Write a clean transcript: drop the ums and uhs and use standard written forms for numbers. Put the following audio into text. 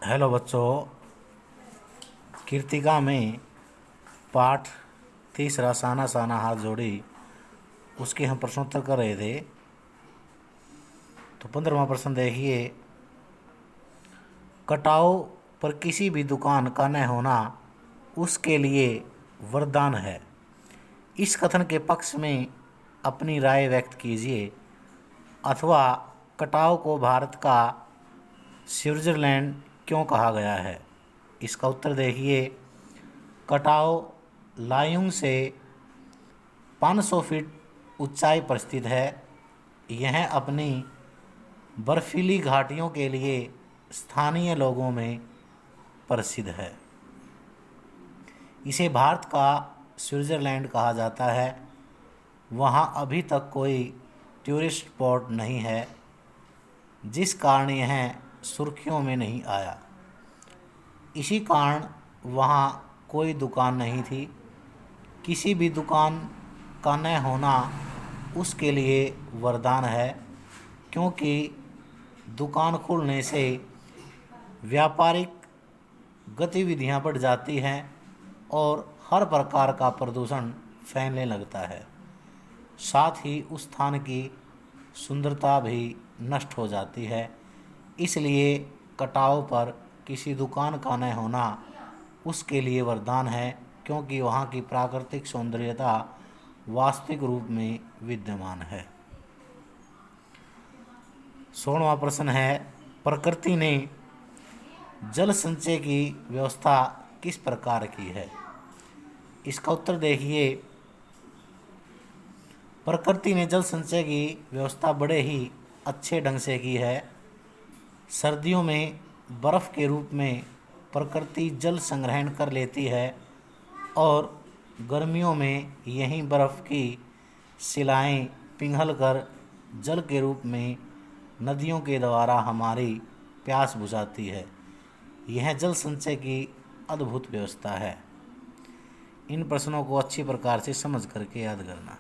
Hello बच्चों, कीर्तिका में पाठ तीसरा साना साना हाथ जोड़ी उसके हम प्रश्नोत्तर कर रहे थे। तो 15वां प्रश्न देखिए। कटाव पर किसी भी दुकान का न होना उसके लिए वरदान है। इस कथन के पक्ष में अपनी राय व्यक्त कीजिए, अथवा कटाव को भारत का स्विट्जरलैंड क्यों कहा गया है। इसका उत्तर देखिए। कटाव लायुंग से 500 फीट ऊंचाई पर स्थित है। यह अपनी बर्फीली घाटियों के लिए स्थानीय लोगों में प्रसिद्ध है। इसे भारत का स्विट्जरलैंड कहा जाता है। वहाँ अभी तक कोई टूरिस्ट स्पॉट नहीं है, जिस कारण यह सुर्खियों में नहीं आया। इसी कारण वहाँ कोई दुकान नहीं थी। किसी भी दुकान का न होना उसके लिए वरदान है, क्योंकि दुकान खुलने से व्यापारिक गतिविधियां बढ़ जाती हैं और हर प्रकार का प्रदूषण फैलने लगता है। साथ ही उस स्थान की सुंदरता भी नष्ट हो जाती है। इसलिए कटाव पर किसी दुकान का न होना उसके लिए वरदान है, क्योंकि वहाँ की प्राकृतिक सौंदर्यता वास्तविक रूप में विद्यमान है। 16वां प्रश्न है, प्रकृति ने जल संचय की व्यवस्था किस प्रकार की है। इसका उत्तर देखिए। प्रकृति ने जल संचय की व्यवस्था बड़े ही अच्छे ढंग से की है। सर्दियों में बर्फ़ के रूप में प्रकृति जल संग्रहण कर लेती है और गर्मियों में यही बर्फ़ की शिलाएं पिघल कर जल के रूप में नदियों के द्वारा हमारी प्यास बुझाती है। यह जल संचय की अद्भुत व्यवस्था है। इन प्रश्नों को अच्छी प्रकार से समझ करके याद करना।